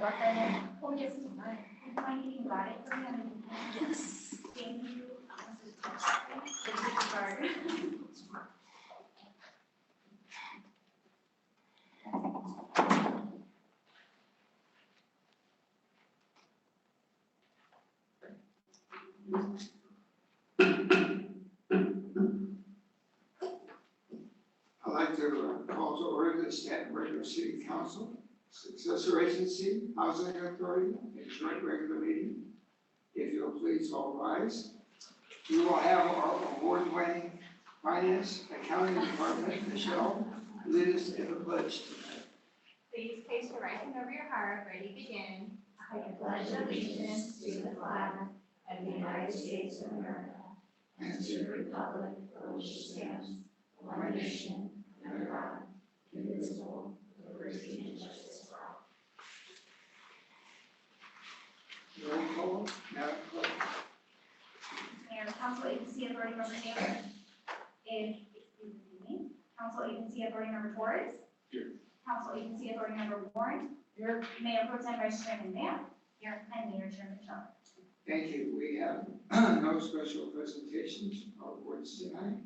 Oh, yes, would you mind getting that for me? Yes. Thank you. Sorry. I'd like to call to order the Stanton regular city council, successor agency, housing authority, and joint regular meeting. If you'll please all rise. We will have our award-winning finance accounting department, Michelle, lead us in the pledge tonight. Please place your right hand over your heart. Ready, begin. I pledge allegiance to the flag of the United States of America and to the republic for which it stands, one nation, under God, indivisible, with liberty and justice for all. Roll call, Madam Clerk. Mayor, Council Agency Authority Member Taylor. Excuse me. Council Agency Authority Member Torres. Here. Council Agency Authority Member Warren. Here. Mayor Pro Tem Vice Chairman Knapp. Here. And Mayor Chairman Shaw. Thank you. We have no special presentations or awards tonight.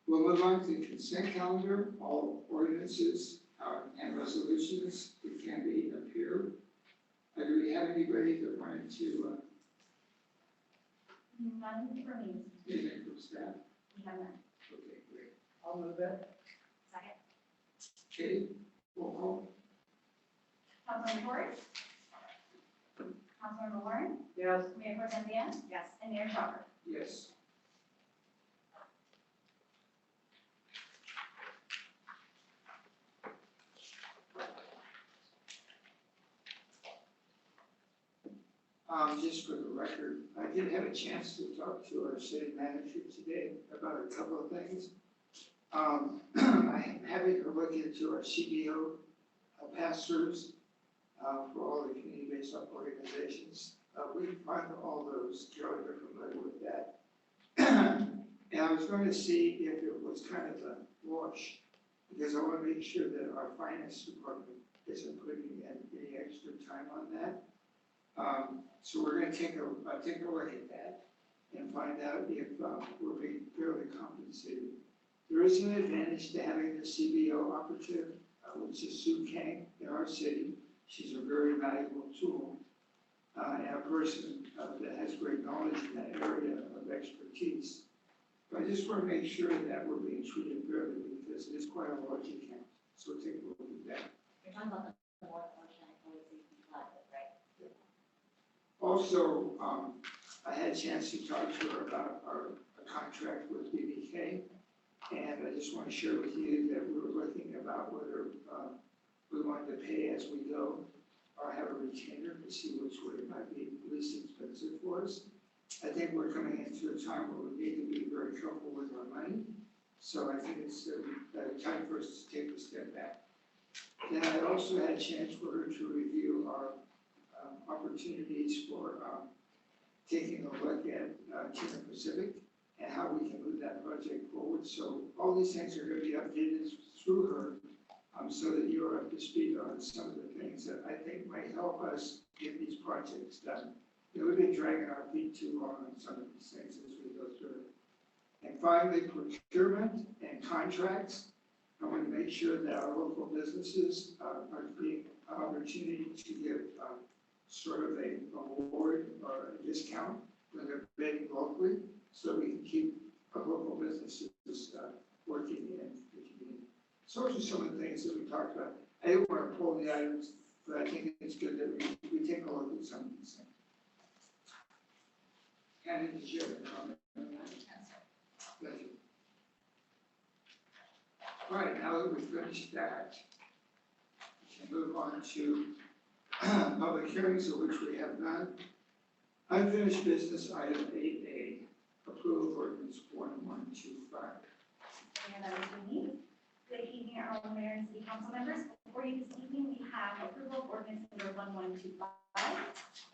We'll move on to the consent calendar. All ordinances and resolutions that can be appear. Do we have anybody that wanted to None for me. anything from staff? We have none. Okay, great. I'll move it. Second. Katie, roll call. Councilmember Torres. Councilmember Warren. Yes. Mayor Pro Tem Dan. Yes. And Mayor Shaw. Yes. Just for the record, I did have a chance to talk to our city manager today about a couple of things. I'm having her look into our CBO pass-throughs for all the community-based organizations. We fund all those. Carol, you're familiar with that. And I was going to see if it was kind of a wash, because I want to make sure that our finance department isn't putting in any extra time on that. So we're going to take a look at that and find out if we're being fairly compensated. There is an advantage to having the CBO operative, which is Sue Kang in our city. She's a very valuable tool and a person that has great knowledge in that area of expertise. But I just want to make sure that we're being treated fairly because it is quite a large account. So take a look at that. You're talking about the more functioning policy project, right? Also, I had a chance to talk to her about our contract with BBK, and I just want to share with you that we were looking about whether we wanted to pay as we go or have a retainer to see which way it might be least expensive for us. I think we're coming into a time where we need to be very careful with our money, so I think it's time for us to take a step back. Then I also had a chance for her to review our opportunities for taking a look at Chino Pacific and how we can move that project forward. So all these things are going to be updated through her so that you are up to speed on some of the things that I think might help us get these projects done. You know, we've been dragging our feet too long on some of these things as we go through it. And finally, procurement and contracts. I want to make sure that our local businesses are being an opportunity to give sort of a award or a discount when they're bidding locally, so we can keep our local businesses working in the community. So those are some of the things that we talked about. I didn't want to pull the items, but I think it's good that we take a look at some of these things. And did you have a comment? Thank you. All right, now that we've finished that, we can move on to public hearings, of which we have none. Unfinished business item 8A, approval of ordinance 1125. And that is me. Good evening, honorable mayor and city council members. Before you this evening, we have approval of ordinance number 1125,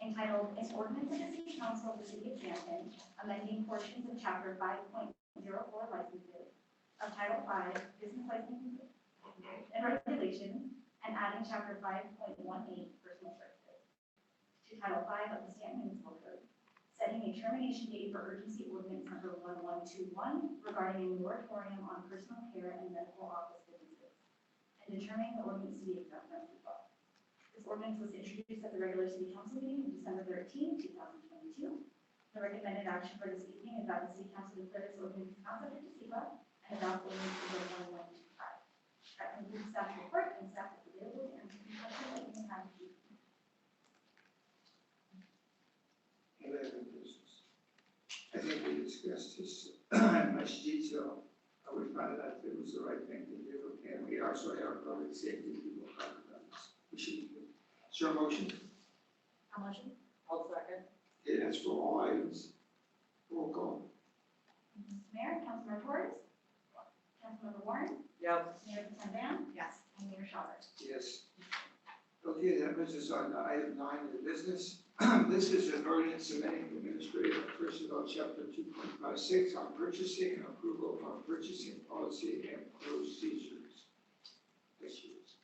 entitled An Ordinance of the City Council of the City of Canton, amending portions of chapter 5.04 licenses of Title 5 Business Licenses and Regulations, and adding chapter 5.18 personal service. to Title V of the Stanton Municipal Code, setting a termination date for urgency ordinance number 1121 regarding a moratorium on personal care and medical office businesses, and determining the ordinance to be acceptable. This ordinance was introduced at the regular city council meeting of December 13, 2022. The recommended action for this evening is that the city council declare this ordinance not subject to CEQA and adopt ordinance number 1125. That concludes staff report, and staff is available to answer any questions that you may have. Any other business? I think we discussed this in much detail. We found out it was the right thing to do, and we also have public safety people talk about this. We should do. Is there a motion? A motion? I'll second. Okay, that's for all items. Roll call. Mr. Mayor, Councilmember Torres? Councilmember Warren? Yes. Mayor Pro Tem Van? Yes. And Mayor Schaller? Yes. Okay, that brings us on to item 9 of the business. This is an ordinance amending administrative personnel chapter 2.56 on purchasing and approval of purchasing policy and procedures. Issues.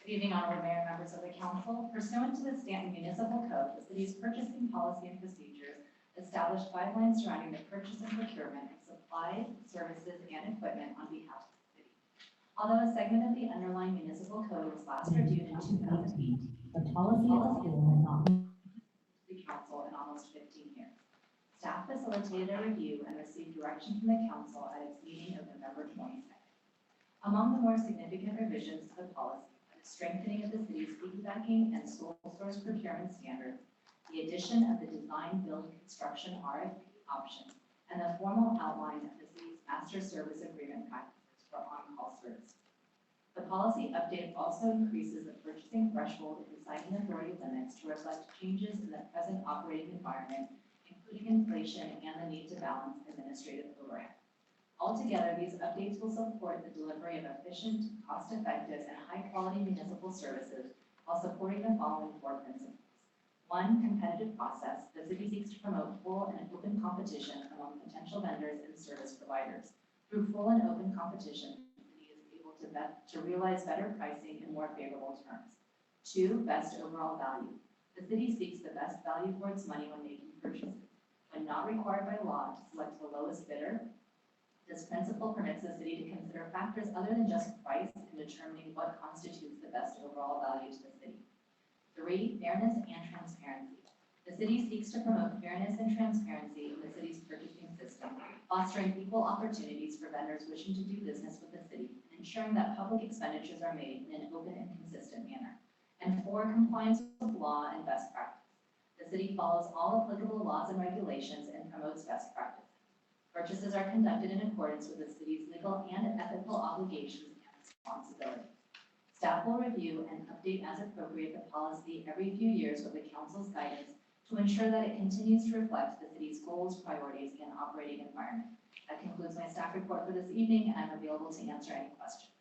Good evening, honorable mayor and members of the council. Pursuant to the Stanton Municipal Code, the city's purchasing policy and procedures established guidelines surrounding the purchase and procurement of supplies, services, and equipment on behalf of the city. Although a segment of the underlying municipal code was last reviewed in 2008, the policy as a whole has not been to the council in almost 15 years. Staff facilitated a review and received direction from the council at its meeting of November 22nd. Among the more significant revisions to the policy are the strengthening of the city's piggybacking and sole source procurement standards, the addition of the design, build, construction RFP option, and the formal outline of the city's master service agreement practices for on-call service. The policy update also increases the purchasing threshold and signing authority limits to reflect changes in the present operating environment, including inflation and the need to balance administrative overhead. Altogether, these updates will support the delivery of efficient, cost-effective, and high-quality municipal services while supporting the following 4 principles. 1, competitive process. The city seeks to promote full and open competition among potential vendors and service providers. Through full and open competition, the city is able to realize better pricing and more favorable terms. 2, best overall value. The city seeks the best value for its money when making purchases. When not required by law to select the lowest bidder, this principle permits the city to consider factors other than just price in determining what constitutes the best overall value to the city. 3, fairness and transparency. The city seeks to promote fairness and transparency in the city's purchasing system, fostering equal opportunities for vendors wishing to do business with the city, and ensuring that public expenditures are made in an open and consistent manner. And 4, compliance with law and best practice. The city follows all applicable laws and regulations and promotes best practice. Purchases are conducted in accordance with the city's legal and ethical obligations and responsibilities. Staff will review and update as appropriate the policy every few years with the council's guidance to ensure that it continues to reflect the city's goals, priorities, and operating environment. That concludes my staff report for this evening, and I'm available to answer any questions.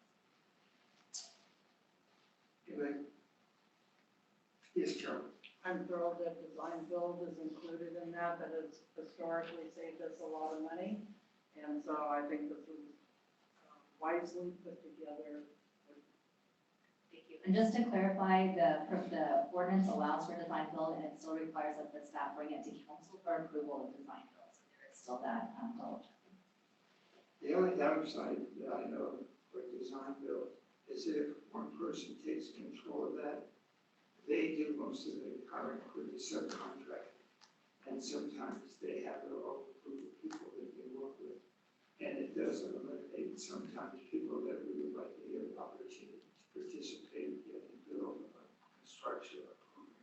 Anybody? Yes, Joe. I'm thrilled that design build is included in that. That has historically saved us a lot of money. And so I think this is wisely put together. Thank you. And just to clarify, the ordinance allows for design build, and it still requires that the staff bring it to council for approval of design build. So there is still that double checking. The only downside that I know with design build is if one person takes control of that, they do most of the hiring with the subcontract. And sometimes they have their own group of people that they work with. And it does eliminate sometimes people that we would like to hear the opportunity to participate in the build of a construction or program.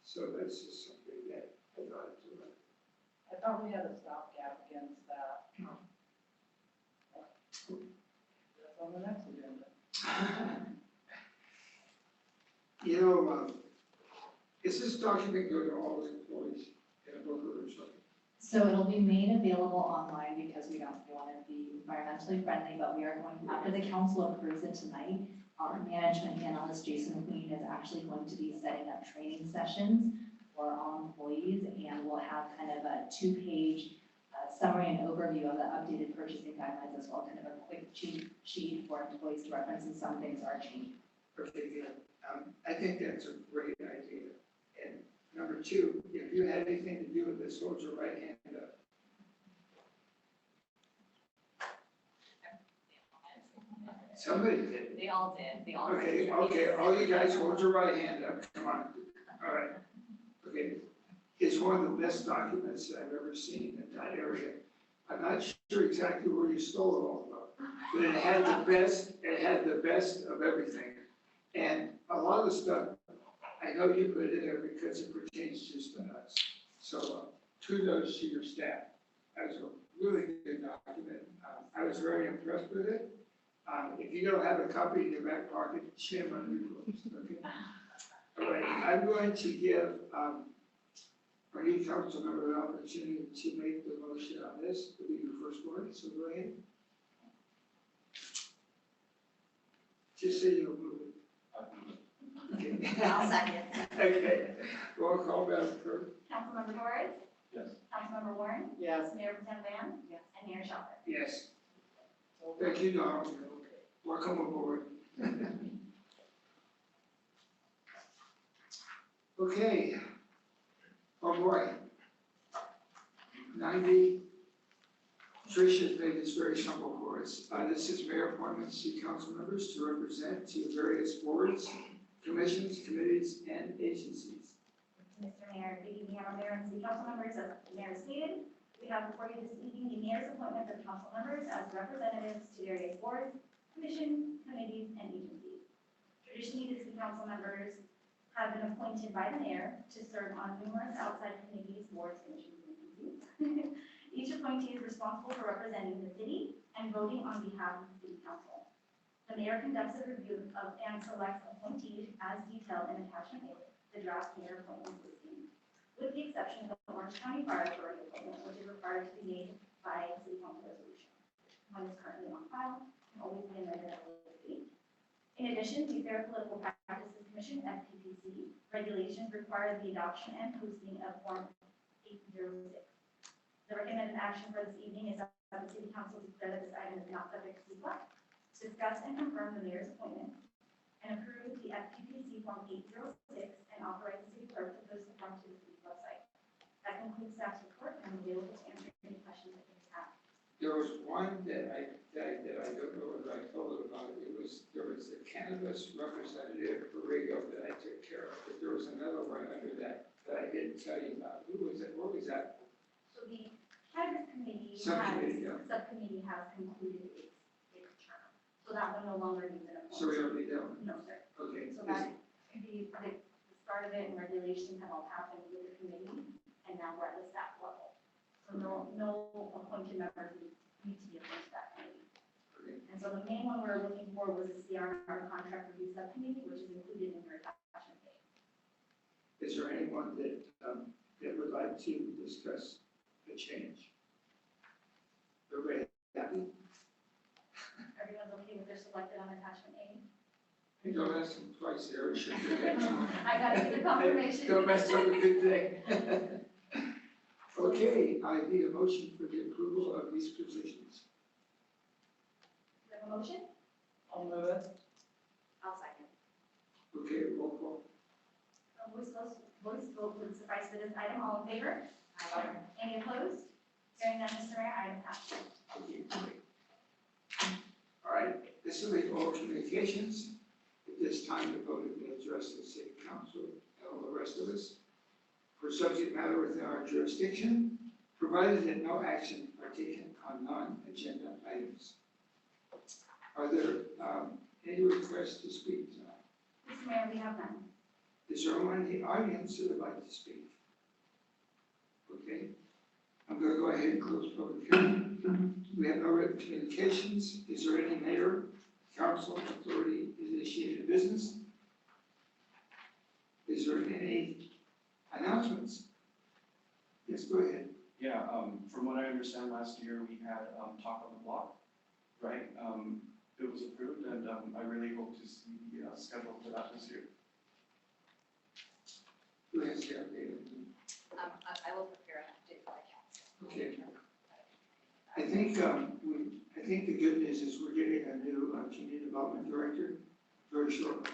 So that's just something that I thought to like. I thought we had a stopgap against that. That's on the next agenda. You know, is this document go to all the employees in a booklet or something? So it'll be made available online because we want to be environmentally friendly, but we are going, after the council approves it tonight, our management analyst, Jason Queen, is actually going to be setting up training sessions for all employees, and we'll have kind of a 2-page summary and overview of the updated purchasing guidelines as well, kind of a quick cheat sheet for employees to reference, and some things are changing. Okay, good. I think that's a great idea. And number two, if you had anything to do with this, hold your right hand up. Somebody did. They all did, they all Okay, did. okay, all you guys hold your right hand up, come on, all right. Okay, it's one of the best documents I've ever seen in that area. I'm not sure exactly where you stole it all from, but it had the best of everything. And a lot of the stuff, I know you put in there because it pertains just to us. So kudos to your staff. That was a really good document. I was very impressed with it. If you don't have a copy in your back pocket, shame on you folks, okay? All right, I'm going to give our new council member the opportunity to make the motion on this. It'll be your first one, so go ahead. Just say you'll move it. Okay. I'll second. Okay, roll call, Madam Clerk. Councilmember Torres? Yes. Councilmember Warren? Yes. Mayor Pro Tem Van? Yes. And Mayor Shelter? Yes. Thank you, Donald. Welcome aboard. Okay. Oh boy. 90. Tricia made this very simple for us. This is mayor appointments to council members to represent to various boards, commissions, committees, and agencies. Mr. Mayor, good evening, Madam Mayor and City Council members. As the Mayor stated, we have before you this evening the mayor's appointment of council members as representatives to various boards, commissions, committees, and agencies. Traditionally, the city council members have been appointed by the mayor to serve on numerous outside committees, boards, commissions, and agencies. Each appointee is responsible for representing the city and voting on behalf of the city council. The mayor conducts a review of and selects appointees as detailed in attachment A, the draft mayor appointments listing, with the exception of the Orange County Fire Authority appointment, which is required to be made by city council resolution. One is currently on file, can always be amended at a later date. In addition, the Fair Political Practices Commission, FPPC, regulations require the adoption and posting of Form 806. The recommended action for this evening is that the city council declare that this item is not subject to CEQA, discuss and confirm the mayor's appointment, and approve the FPPC Form 806 and authorize the city clerk to post the form to the city website. That concludes staff's report, and I'm available to answer any questions that you have. There was one that I don't know whether I told it about. There was the cannabis representative for Rigo that I took care of, but there was another one under that I didn't tell you about. Who was it? What was that? So the cannabis committee Subcommittee, has concluded its term. So that one no longer needs an appointment. So we don't need that one? No, sir. Okay. So that, the start of it and regulations have all happened with the committee, and now we're at the staff level. So no appointed members need to be appointed to that committee. Okay. And so the main one we're looking for was the CRR contract review subcommittee, which is included in your attachment A. Is there anyone that would like to discuss the change? Everybody happy? Everyone's okay with their selected on attachment A? You don't ask them twice there. I gotta get the confirmation. Don't mess up a good thing. Okay, I need a motion for the approval of these positions. Do you have a motion? I'll move it. I'll second. Okay, roll call. Voice vote would suffice for this item. All in favor? Aye. Any opposed? Hearing none, Mr. Mayor, item passed. Okay, great. All right, this is the oral communications. At this time, the vote will address the city council and all the rest of us for subject matter within our jurisdiction, provided that no action are taken on non-agenda items. Are there any requests to speak tonight? Mr. Mayor, we have none. Is there anyone in the audience who would like to speak? Okay, I'm going to go ahead and close public hearing. We have no written communications. Is there any mayor, council, authority initiated business? Is there any announcements? Yes, go ahead. Yeah, from what I understand, last year we had Talk on the Block, right? It was approved, and I really hope to see the schedule for that this year. Who has the update? I will prepare an update for the council. Okay. I think the good news is we're getting a new community development director very shortly.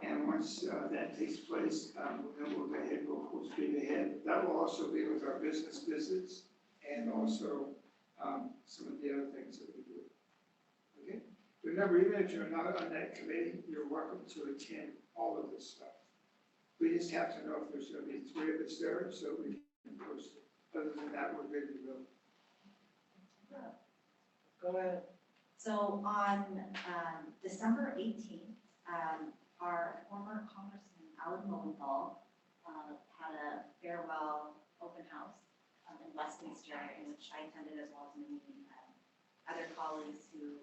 And once that takes place, then we'll go ahead, we'll full speed ahead. That will also be with our business visits and also some of the other things that we do. Okay? Remember, even if you're not on that committee, you're welcome to attend all of this stuff. We just have to know if there's going to be 3 of us there so we can post it. Other than that, we're good to go. Go ahead. So on December 18th, our former Congressman Alan Lowenthal had a farewell open house in Westminster, in which I attended, as well as many other colleagues who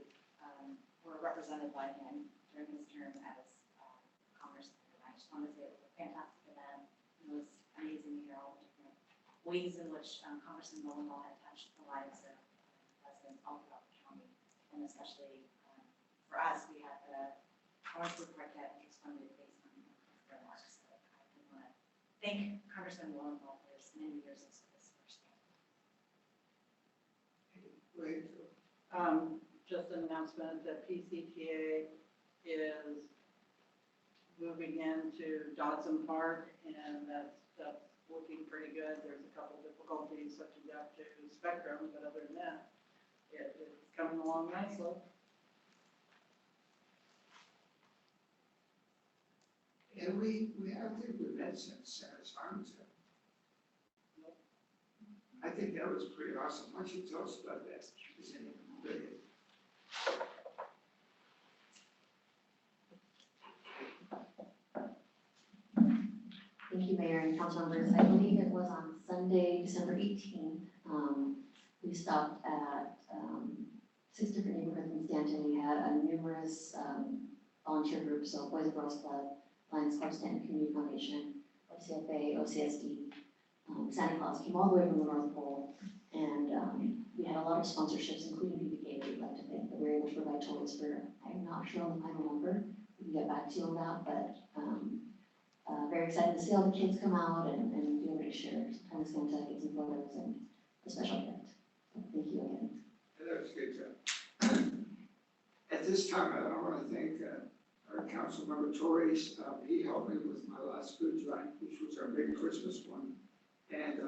were represented by him during his term as Congressman. And I just want to say it was a fantastic event. It was amazing to hear all the different ways in which Congressman Lowenthal had touched the lives of residents all throughout the county. And especially for us, we had the Orangewood Quartet, which was funded based on his remarks. So I want to thank Congressman Lowenthal for his many years of service firsthand. Go ahead, Phil. Just an announcement that PCTA is moving into Dodson Park, and that's looking pretty good. There's a couple difficulties such as up to Spectrum, but other than that, it's coming along nicely. And we have the events at Santa's Farms. I think that was pretty awesome. Why don't you tell us about that? Is it good? Thank you, Mayor and council members. I believe it was on Sunday, December 18th. We stopped at 6 different neighborhoods in Stanton. We had numerous volunteer groups, so Boys and Girls Club, Lions Club Stanton Community Foundation, OCFA, OCSD, Santa Claus came all the way from the North Pole. And we had a lot of sponsorships, including BBK, that we'd like to thank. But very much provide toys for, I'm not sure on the final number. We can get back to you on that, but very excited to see all the kids come out and be able to share time with Santa, get some photos and a special gift. So thank you again. That was good, job. At this time, I want to thank our council member Torres. He helped me with my last food drive, which was our big Christmas one. And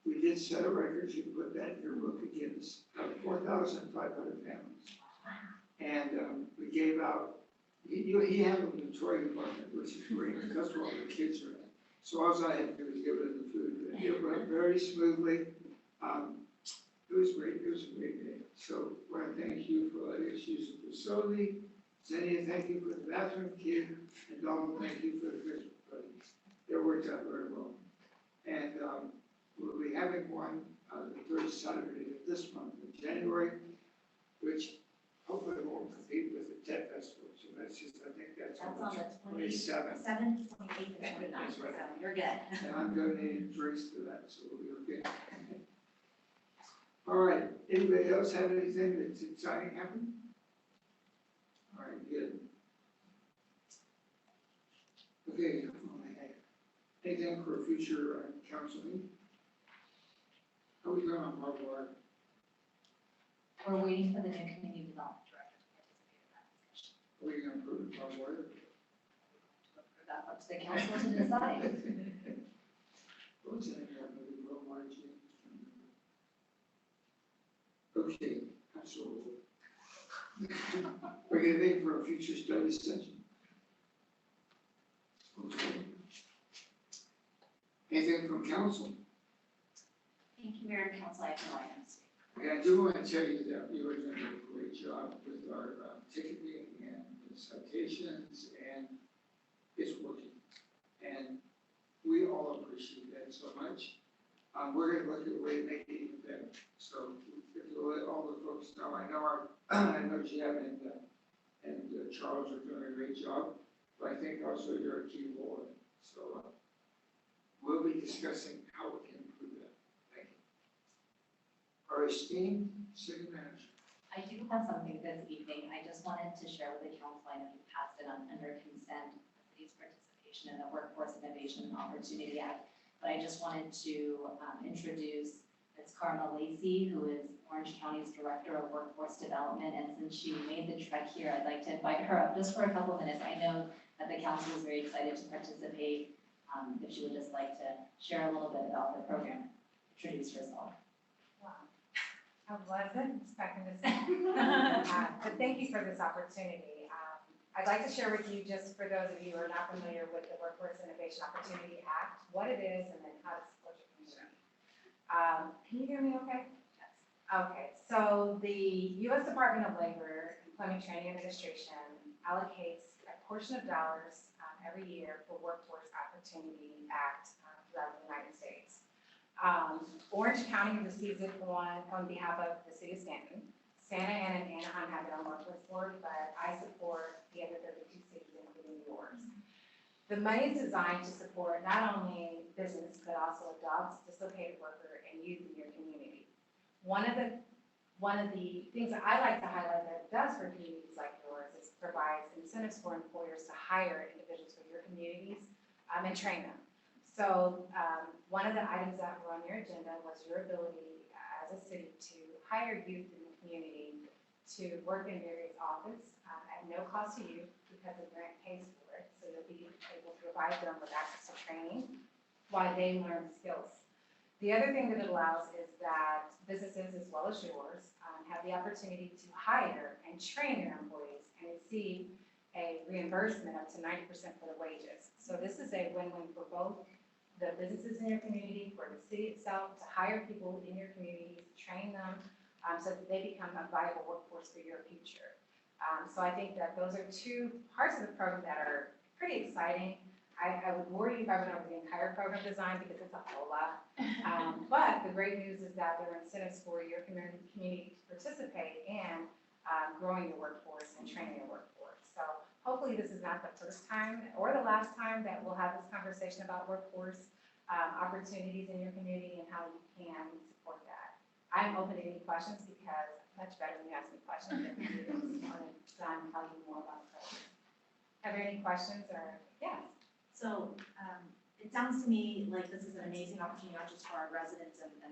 we did set a record. You can put that in your book of Guinness, 4,500 families. And we gave out, he handled the toy department, which is great, because that's where all the kids are at. So all I had to do was give it the food. It went very smoothly. It was great. It was a great day. So I want to thank you for letting us use the facility. Zennia, thank you for the bathroom kid. And Donald, thank you for the Christmas presents. It worked out very well. And we'll be having one the third Saturday of this month in January, which hopefully won't compete with the TED Festival. So that's just, I think that's That's on on the the 27th. 27th, 28th, and 29th, That's so right. you're good. And I'm donating drinks to that, so we'll be okay. All right, anybody else have anything that's exciting happen? All right, good. Okay, anything for future council meeting? How are we going on Marble Arc? We're waiting for the new community development director to participate in that discussion. Are we going to approve Marble Arc? For that up to the council to decide. What was that, movie, Road March? Okay, absolutely. We're going to think for a future study session. Okay. Anything from council? Thank you, Mayor and Council. I have no items. Okay, I do want to tell you that you are doing a great job with our ticketing and the citations, and it's working. And we all appreciate that so much. We're going to look at a way to make it even better. So if you'll let all the folks know, I know Jen and Charles are doing a great job, but I think also you're a key role in it. So we'll be discussing how we can improve that. Thank you. Our esteemed city manager. I do have something this evening. I just wanted to share with the council. I know you passed it on under consent, the city's participation in the Workforce Innovation and Opportunity Act. But I just wanted to introduce Ms. Karma Lacey, who is Orange County's Director of Workforce Development. And since she made the trek here, I'd like to invite her up just for a couple of minutes. I know that the council is very excited to participate. If she would just like to share a little bit about the program, introduce herself. I wasn't expecting this, but thank you for this opportunity. I'd like to share with you, just for those of you who are not familiar with the Workforce Innovation Opportunity Act, what it is and then how to support your community. Can you hear me okay? Yes. Okay, so the U.S. Department of Labor Employment Training Administration allocates a portion of dollars every year for Workforce Opportunity Act throughout the United States. Orange County receives it on behalf of the city of Stanton. Santa Ana and Anaheim have their own workforce board, but I support the other 32 cities, including yours. The money is designed to support not only business, but also adults, dislocated worker, and youth in your community. One of the things that I like to highlight that it does for communities like yours is provides incentives for employers to hire individuals for your communities and train them. So one of the items that were on your agenda was your ability as a city to hire youth in the community to work in various offices at no cost to you because the grant pays for it. So you'll be able to provide them with access to training while they learn skills. The other thing that it allows is that businesses as well as yours have the opportunity to hire and train their employees and receive a reimbursement up to 90% for the wages. So this is a win-win for both the businesses in your community, for the city itself, to hire people in your communities, train them, so that they become a viable workforce for your future. So I think that those are two parts of the program that are pretty exciting. I would worry if I went over the entire program design because it's a whole lot. But the great news is that there are incentives for your community to participate in growing your workforce and training your workforce. So hopefully this is not the first time or the last time that we'll have this conversation about workforce opportunities in your community and how you can support that. I'm open to any questions because much better when you ask me questions than you do this morning, so I'm telling you more about the program. Are there any questions or, yes? So it sounds to me like this is an amazing opportunity, not just for our residents and the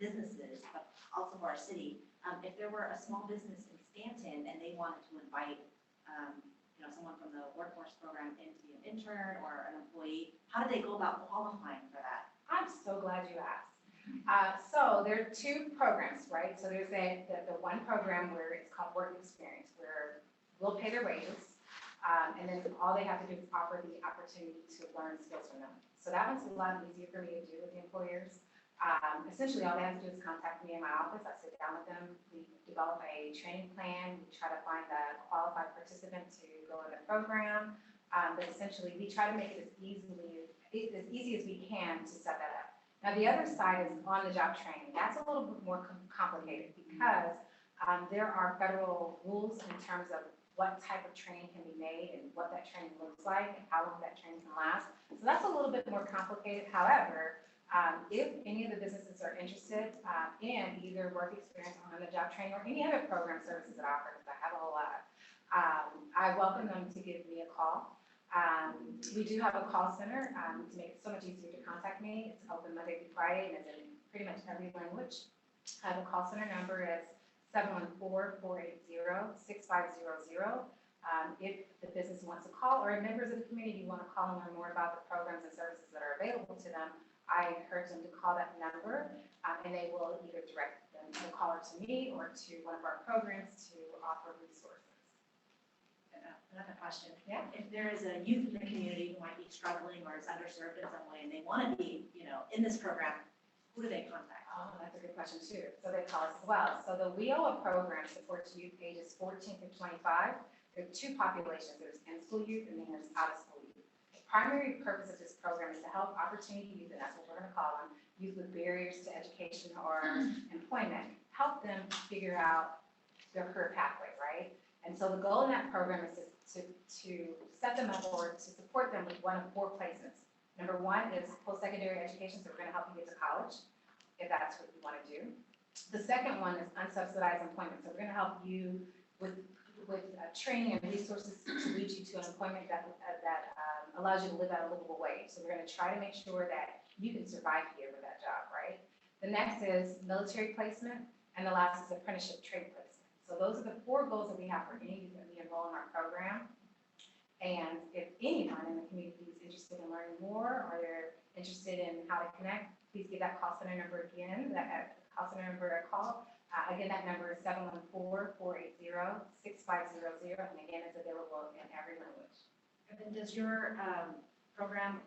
businesses, but also for our city. If there were a small business in Stanton and they wanted to invite, someone from the workforce program in to be an intern or an employee, how do they go about qualifying for that? I'm so glad you asked. So there are two programs, right? So there's the one program where it's called Work Experience, where we'll pay their wages. And then all they have to do is offer the opportunity to learn skills from them. So that one's a lot easier for me to do with the employers. Essentially, all they have to do is contact me in my office. I sit down with them. We develop a training plan. We try to find a qualified participant to go in the program. But essentially, we try to make it as easy as we can to set that up. Now, the other side is on-the-job training. That's a little bit more complicated because there are federal rules in terms of what type of training can be made and what that training looks like and how long that training can last. So that's a little bit more complicated. However, if any of the businesses are interested in either work experience on the job training or any other program services that I offer, because I have a whole lot, I welcome them to give me a call. We do have a call center to make it so much easier to contact me. It's open Monday through Friday and it's in pretty much every language. The call center number is 714-480-6500. If the business wants to call or members of the community want to call and learn more about the programs and services that are available to them, I encourage them to call that number and they will either direct them to call to me or to one of our programs to offer resources. Another question. Yeah. If there is a youth in the community who might be struggling or is underserved in some way and they want to be, in this program, who do they contact? Oh, that's a good question too. So they call us as well. So the WIOA program supports youth ages 14 through 25. There are two populations. There's in-school youth and then there's out-of-school youth. The primary purpose of this program is to help opportunity youth, and that's what we're going to call them, youth with barriers to education or employment, help them figure out their career pathway, right? And so the goal in that program is to set them up or to support them with one of four placements. Number one is post-secondary education, so we're going to help you get to college, if that's what you want to do. The second one is unsubsidized employment, so we're going to help you with training and resources to lead you to an employment that allows you to live at a livable wage. So we're going to try to make sure that you can survive here with that job, right? The next is military placement, and the last is apprenticeship trade placement. So those are the four goals that we have for any youth that we enroll in our program. And if anyone in the community is interested in learning more, or they're interested in how to connect, please give that call center number again, that call center number a call. Again, that number is 714-480-6500, and again, it's available in every language. And then does your program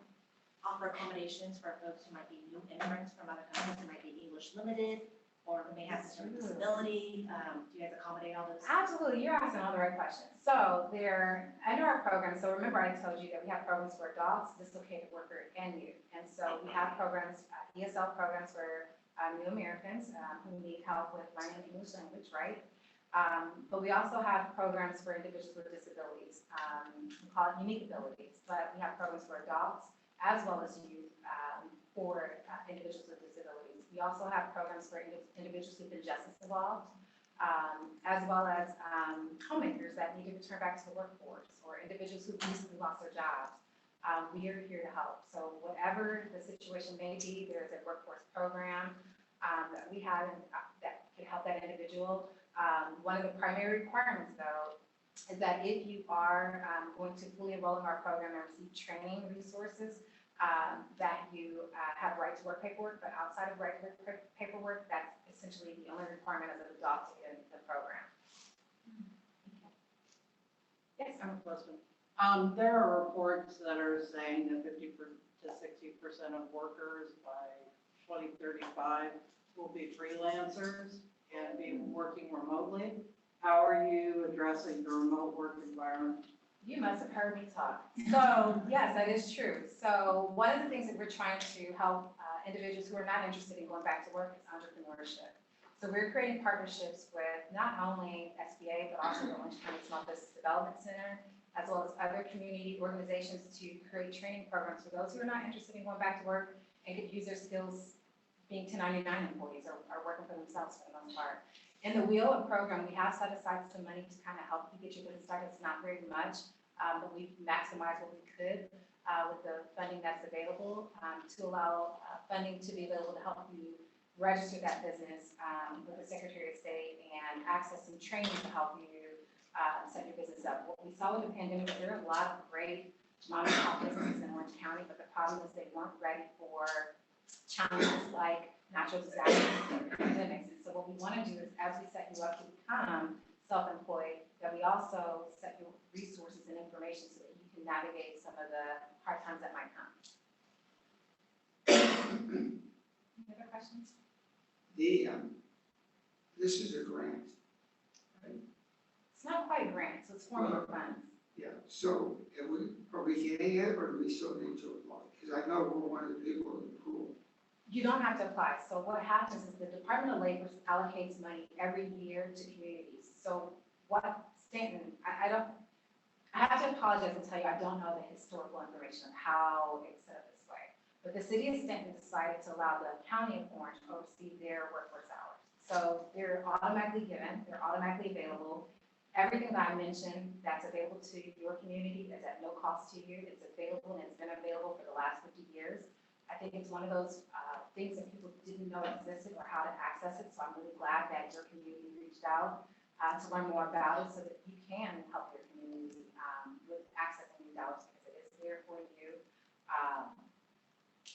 offer accommodations for folks who might be new immigrants from other countries, who might be English limited, or who may have some disability? Do you guys accommodate all those? Absolutely, you're asking all the right questions. So they're, under our program, so remember I told you that we have programs for adults, dislocated worker, and youth. And so we have programs, ESL programs for new Americans who need help with learning English language, right? But we also have programs for individuals with disabilities. We call it unique abilities, but we have programs for adults as well as youth for individuals with disabilities. We also have programs for individuals who've been justice involved, as well as homemakers that need to return back to the workforce, or individuals who recently lost their jobs. We are here to help. So whatever the situation may be, there's a workforce program that we have that can help that individual. One of the primary requirements, though, is that if you are going to fully enroll in our program and receive training resources, that you have right to work paperwork, but outside of right to work paperwork, that's essentially the only requirement as an adult to get into the program. Yes, I have a question. There are reports that are saying that 50 to 60% of workers by 2035 will be freelancers and be working remotely. How are you addressing the remote work environment? you must have heard me talk. So yes, that is true. So one of the things that we're trying to help individuals who are not interested in going back to work is entrepreneurship. So we're creating partnerships with not only SBA, but also the Orange County Small Business Development Center, as well as other community organizations to create training programs for those who are not interested in going back to work and could use their skills being 1099 employees or working for themselves for the most part. In the WHEEL program, we have set aside some money to kind of help you get your business started. It's not very much, but we've maximized what we could with the funding that's available to allow funding to be available to help you register that business with the Secretary of State and access some training to help you set your business up. What we saw with the pandemic, there are a lot of great mom and pop businesses in Orange County, but the problem is they weren't ready for challenges like natural disasters and pandemics. And so what we want to do is, as we set you up to become self-employed, that we also set you resources and information so that you can navigate some of the hard times that might come. Any other questions? This is a grant, right? It's not quite a grant, so it's formula funds. Yeah, so are we getting it, or do we still need to apply? Because I know we're one of the people in the pool. You don't have to apply. So what happens is the Department of Labor allocates money every year to communities. So what Stanton, I have to apologize and tell you, I don't know the historical information of how it's set up this way. But the city of Stanton decided to allow the county of Orange to oversee their workforce hours. So they're automatically given, they're automatically available. Everything that I mentioned that's available to your community is at no cost to you. It's available and it's been available for the last 50 years. I think it's one of those things that people didn't know existed or how to access it. So I'm really glad that your community reached out to learn more about it so that you can help your community with accessing these dollars, because it is there for you.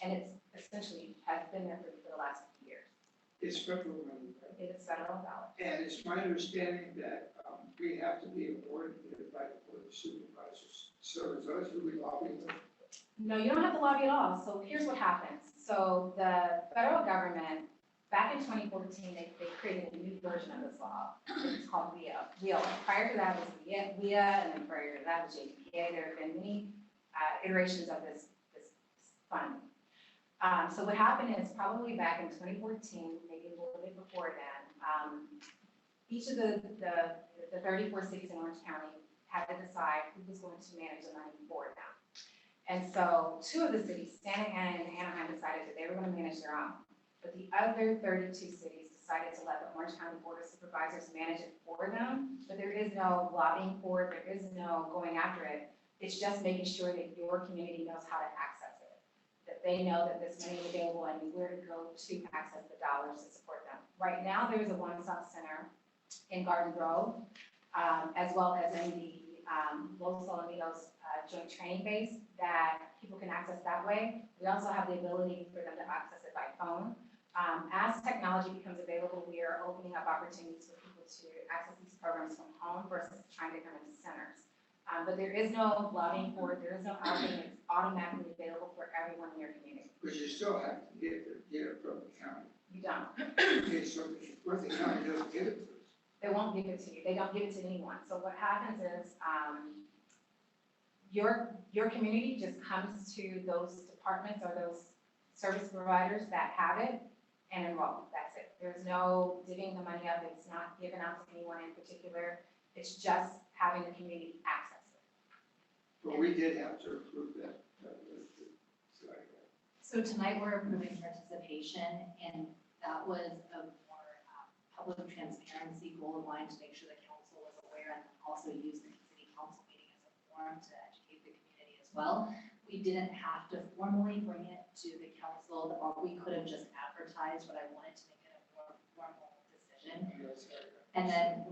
And it's essentially has been there for the last 50 years. It's federal money, right? It is federal dollars. And it's my understanding that we have to be awarded by the Board of Supervisors. So those who we lobby with. No, you don't have to lobby at all. So here's what happens. So the federal government, back in 2014, they created a new version of this law. It's called WHEEL. Prior to that was WHEA, and then prior to that was JPA. There have been many iterations of this fund. So what happened is probably back in 2014, maybe a little bit before then, each of the 34 cities in Orange County had to decide who was going to manage the money for them. And so 2 of the cities, Santa Ana and Anaheim, decided that they were going to manage their own. But the other 32 cities decided to let the Orange County Board of Supervisors manage it for them. But there is no lobbying for it. There is no going after it. It's just making sure that your community knows how to access it, that they know that this money is available and where to go to access the dollars to support them. Right now, there's a One Stop Center in Garden Grove, as well as in the Los Alamitos Joint Training Base that people can access that way. We also have the ability for them to access it by phone. As technology becomes available, we are opening up opportunities for people to access these programs from home versus trying to come into centers. But there is no lobbying for it, there is no outing, it's automatically available for everyone in your community. But you still have to get it from the county. You don't. Okay, so what the county doesn't give it to us. They won't give it to you. They don't give it to anyone. So what happens is, your community just comes to those departments or those service providers that have it and enroll. That's it. There's no divvying the money up. It's not given out to anyone in particular. It's just having the community access it. But we did have to approve that. So tonight we're approving participation, and that was a more public transparency goal of mine to make sure the council was aware and also use the city council meeting as a forum to educate the community as well. We didn't have to formally bring it to the council, or we could have just advertised, but I wanted to make it a more formal decision. And then,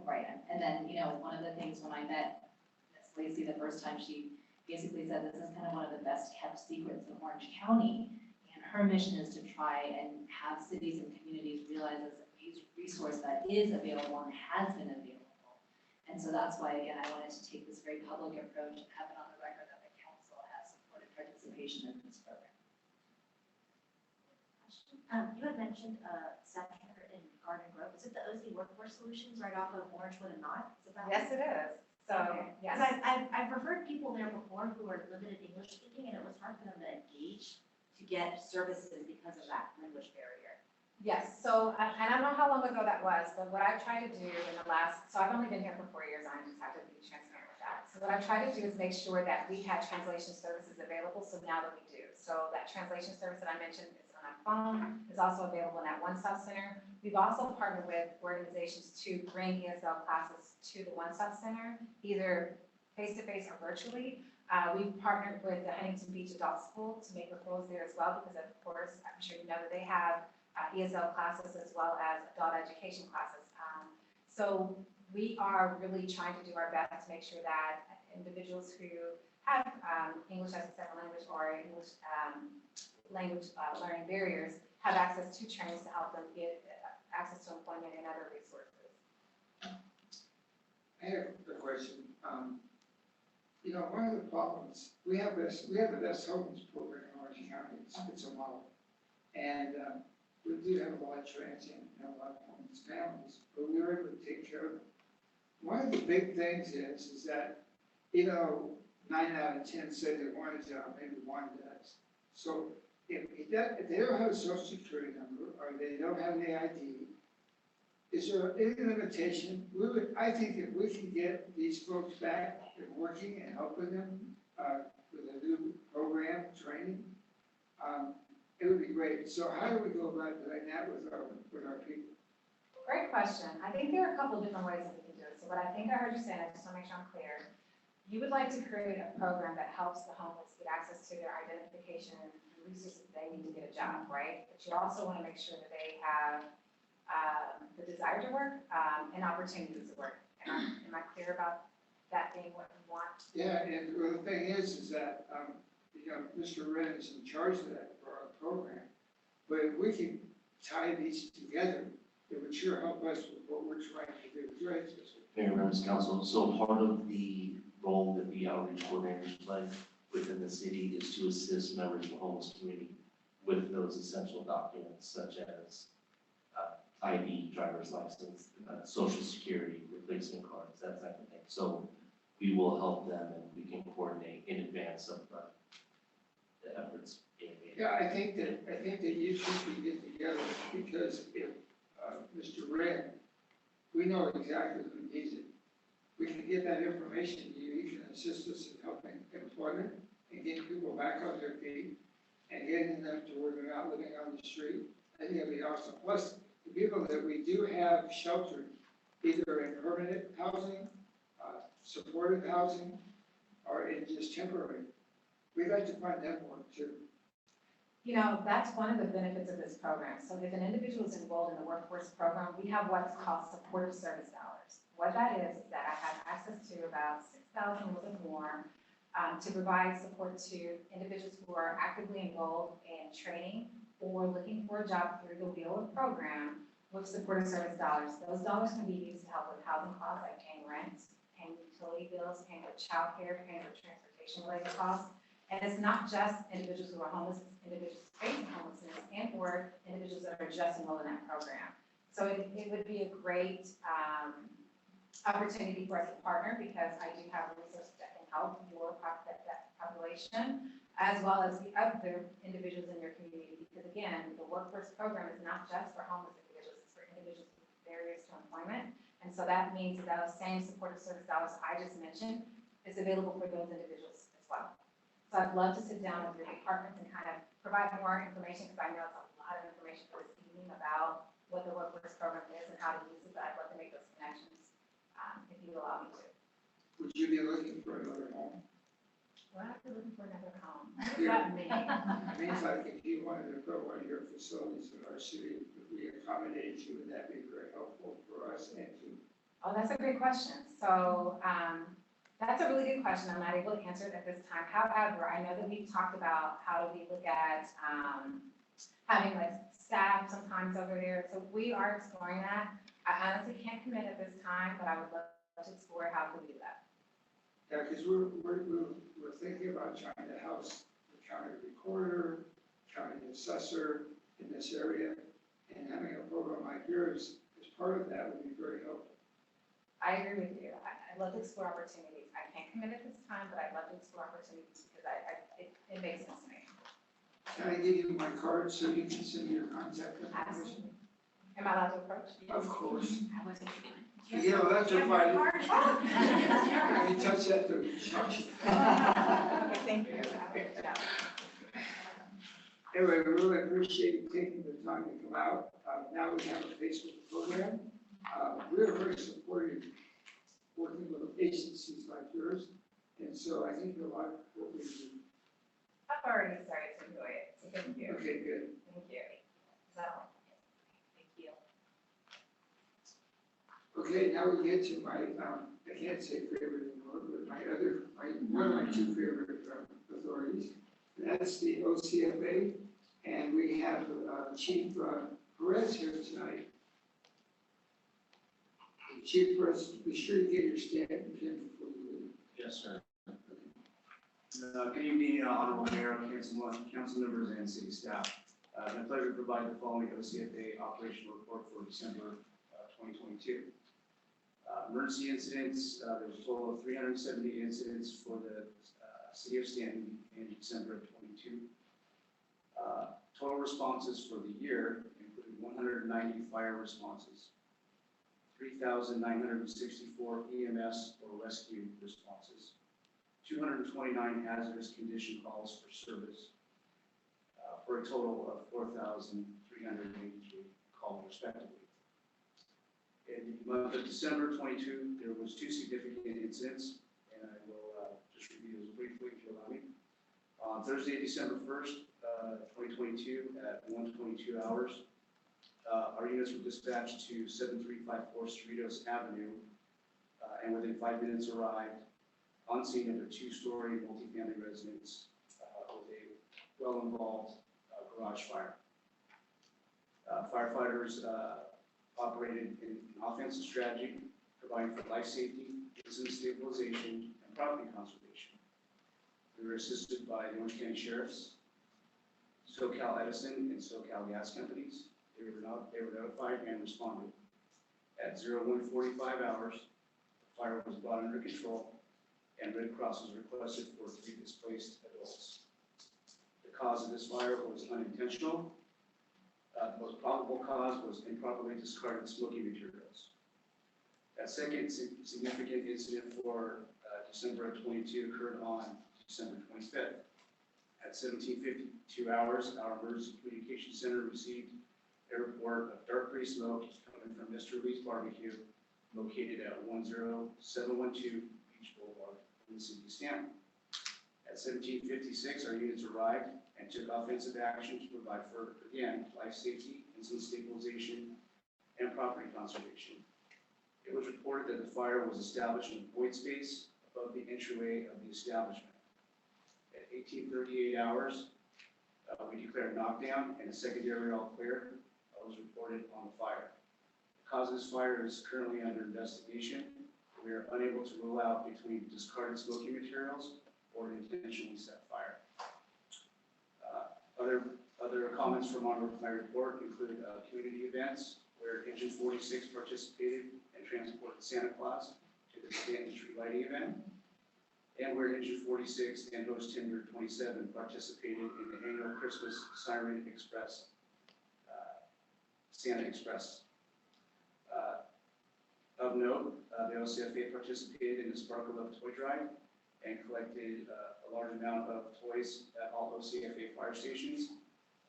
one of the things when I met Ms. Lacy the first time, she basically said this is kind of one of the best kept secrets in Orange County. And her mission is to try and have cities and communities realize it's a resource that is available and has been available. And so that's why, again, I wanted to take this very public approach and have it on the record that the council has supported participation in this program. You had mentioned a center in Garden Grove. Is it the OZ Workforce Solutions right off of Orangewood and Knott? Is it that one? Yes, it is. So, Okay. yes. 'Cause I've referred people there before who are limited English speaking, and it was hard for them to engage to get services because of that language barrier. Yes, so, and I don't know how long ago that was, but what I've tried to do in the last, so I've only been here for 4 years, I just have to be transparent with that. So what I've tried to do is make sure that we had translation services available, so now that we do. So that translation service that I mentioned is on our phone, is also available in that One Stop Center. We've also partnered with organizations to bring ESL classes to the One Stop Center, either face-to-face or virtually. We've partnered with the Huntington Beach Adult School to make referrals there as well, because of course, I'm sure you know that they have ESL classes as well as adult education classes. So we are really trying to do our best to make sure that individuals who have English as a second language or English language learning barriers have access to trainings to help them get access to employment and other resources. I have a question. One of the problems, we have the best homeless program in Orange County. It's a model. And we do have a lot of transient and a lot of homeless families, but we were able to take care of them. One of the big things is that, 9 out of 10 said they want a job, maybe one does. So if they don't have a social security number or they don't have the ID, is there any limitation? I think if we can get these folks back and working and helping them with a new program, training, it would be great. So how do we go about doing that with our people? Great question. I think there are a couple of different ways that we can do it. So what I think I heard you say, and I just want to make sure I'm clear, you would like to create a program that helps the homeless get access to their identification and resources they need to get a job, right? But you also want to make sure that they have the desire to work and opportunities to work. Am I clear about that being what you want? Yeah, and the thing is that, Mr. Wren is in charge of that for our program. But if we can tie these together, it would sure help us with what we're trying to do. Right? Mayor, members of council, so part of the role that the outreach coordinators play within the city is to assist members of the homeless community with those essential documents such as ID, driver's license, social security, replacement cards, that type of thing. So we will help them and we can coordinate in advance of the efforts being made. Yeah, I think that you should be get together because if Mr. Wren, we know exactly who needs it. We can get that information to you. You can assist us in helping employment and getting people back on their feet and getting them to where they're not living on the street. I think it'd be awesome. Plus, the people that we do have sheltered, either in permanent housing, supportive housing, or in just temporary, we'd like to find them work too. That's one of the benefits of this program. So if an individual is enrolled in the workforce program, we have what's called supportive service dollars. What that is that I have access access to about 6,000, a little bit more, to provide support to individuals who are actively enrolled in training or looking for a job through the WHEEL program with supportive service dollars. Those dollars can be used to help with housing costs like paying rent, paying utility bills, paying for childcare, paying for transportation-related costs. And it's not just individuals who are homeless, it's individuals facing homelessness and or individuals that are just enrolled in that program. So it would be a great opportunity for us to partner because I do have resources that can help that population as well as the other individuals in your community. Because again, the workforce program is not just for homeless individuals, it's for individuals with barriers to employment. And so that means that those same supportive service dollars I just mentioned is available for those individuals as well. So I'd love to sit down with your departments and kind of provide more information because I know it's a lot of information for this evening about what the workforce program is and how to use it, but I'd love to make those connections if you allow me to. Would you be looking for another home? We're actually looking for another home. Yeah. Not me. It means like if you wanted to put one of your facilities in our city, if we accommodate you, would that be very helpful for us and to? Oh, that's a great question. So, that's a really good question. I'm not able to answer it at this time. However, I know that we've talked about how do we look at, having like staff sometimes over there. So we are exploring that. I honestly can't commit at this time, but I would love to explore how to do that. Yeah, because we're thinking about trying to house the county recorder, county assessor in this area, and having a program like yours as part of that would be very helpful. I agree with you. I'd love to explore opportunities. I can't commit at this time, but I'd love to explore opportunities because it makes sense to me. Can I give you my card so you can send me your contact information? Absolutely. Am I allowed to approach? Of course. I wasn't doing. You know, that's a fight. Okay, You touch that to shock you. thank you. Anyway, we really appreciate you taking the time to come out. Now we have a Facebook program. We're very supportive working with agencies like yours. And so I think a lot of what we do. I've already started to enjoy it, so thank you. Okay, good. Thank you. So, thank you. Okay, now we get to my, I can't say favorite anymore, but one of my two favorite authorities. That's the OCFA, and we have Chief Perez here tonight. Chief Perez, be sure to get your stand pin before you leave. Yes, sir. Good evening, Honorable Mayor, council members, and city staff. It's my pleasure to provide the following OCFA operational report for December 2022. Emergency incidents, there's a total of 370 incidents for the city of Stanton in December of 22. Total responses for the year included 190 fire responses, 3,964 EMS or rescue responses, 229 hazardous condition calls for service, for a total of 4,383 calls respectively. In the month of December 22, there was 2 significant incidents, and I will just review those briefly if you allow me. On Thursday, December 1st, 2022 at 1:22 hours, our units were dispatched to 7354 Cerritos Avenue, and within 5 minutes arrived on scene of a 2-story multifamily residence with a well-involved garage fire. Firefighters operated in an offensive strategy, providing for life safety, incident stabilization, and property conservation. We were assisted by the Orange County Sheriffs, SoCal Edison, and SoCal Gas Companies. They were notified and responded. At 01:45 hours, the fire was brought under control, and Red Cross was requested for 3 displaced adults. The cause of this fire was unintentional. The most probable cause was improperly discarded smoking materials. That second significant incident for December of 22 occurred on December 25th. At 17:52 hours, our emergency communication center received a report of dark gray smoke coming from Mr. Lee's Barbecue, located at 10712 Beach Boulevard in the city of Stanton. At 17:56, our units arrived and took offensive action to provide for, again, life safety, incident stabilization, and property conservation. It was reported that the fire was established in a void space above the entryway of the establishment. At 18:38 hours, we declared knockdown and a secondary all clear was reported on the fire. The cause of this fire is currently under investigation. We are unable to rule out between discarded smoking materials or an intentionally set fire. Other comments from my report include community events where Engine 46 participated and transported Santa Claus to the Stanton Tree Lighting event, and where Engine 46 and Host Tender 27 participated in the annual Christmas Siren Express, Santa Express. Of note, the OCFA participated in the Sparkle Love Toy Drive and collected a large amount of toys at all OCFA fire stations.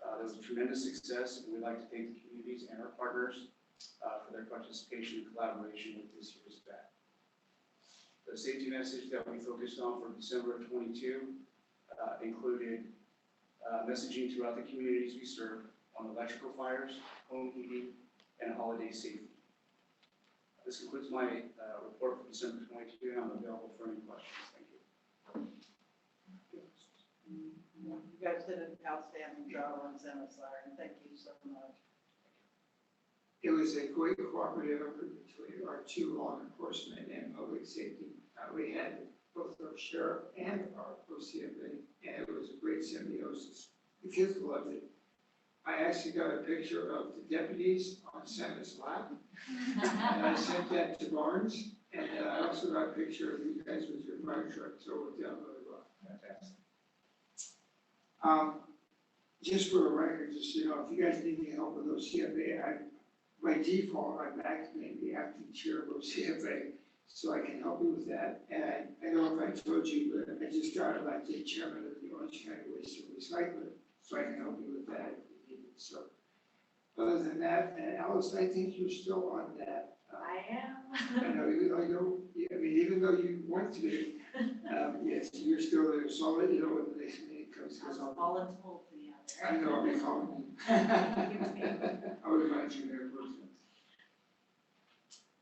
There was a tremendous success, and we'd like to thank the communities and our partners for their participation and collaboration with this year's event. The safety message that we focused on for December of 22 included messaging throughout the communities we serve on electrical fires, home heating, and holiday safety. This concludes my report for December 22, and I'm available for any questions. Thank you. You guys did an outstanding job on Santa Siren. Thank you so much. It was a great cooperative effort between our two law enforcement and public safety. We had both our sheriff and our OCFA, and it was a great symbiosis. The kids loved it. I actually got a picture of the deputies on Santa's lap, and I sent that to Barnes, and I also got a picture of you guys with your fire truck, so it worked out really well. Fantastic. Just for a record, just so you know, if you guys need any help with OCFA, by default, I'm acting the acting chair of OCFA, so I can help you with that. And I don't know if I told you, but I just got elected chairman of the Orange County Waste and Recycling, so I can help you with that if you need it. So, other than that, and Alice, I think you're still on that. I am. I know, I mean, even though you want to be, yes, you're still there. So I'll let you know when the next meeting comes. I was voluntold to the I other. know, I'll be calling you. I would invite you there first.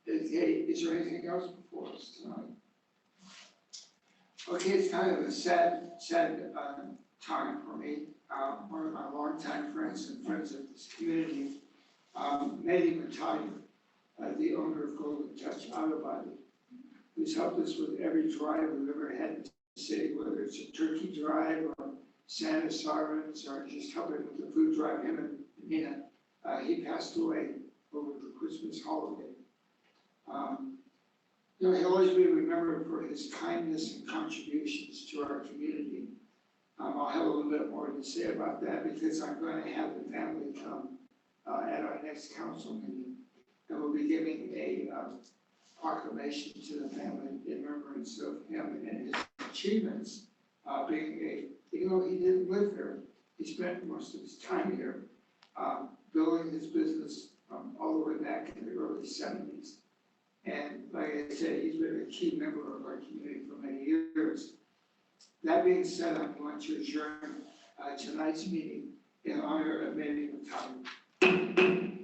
Okay, is there anything else before us tonight? Okay, it's kind of a sad time for me. One of my longtime friends and friends of this community, Mehdi Matayer, the owner of Golden Touch Auto Body, who's helped us with every drive we've ever had in the city, whether it's a turkey drive or Santa Sirens or just helping with the food drive, him and Nina. He passed away over the Christmas holiday. He'll always be remembered for his kindness and contributions to our community. I'll have a little bit more to say about that because I'm going to have the family come at our next council meeting, and we'll be giving a proclamation to the family in remembrance of him and his achievements. Even though he didn't live there, he spent most of his time here, building his business all the way back in the early 70s. And like I said, he's been a key member of our community for many years. That being said, I'm going to adjourn tonight's meeting in honor of Mehdi Matayer.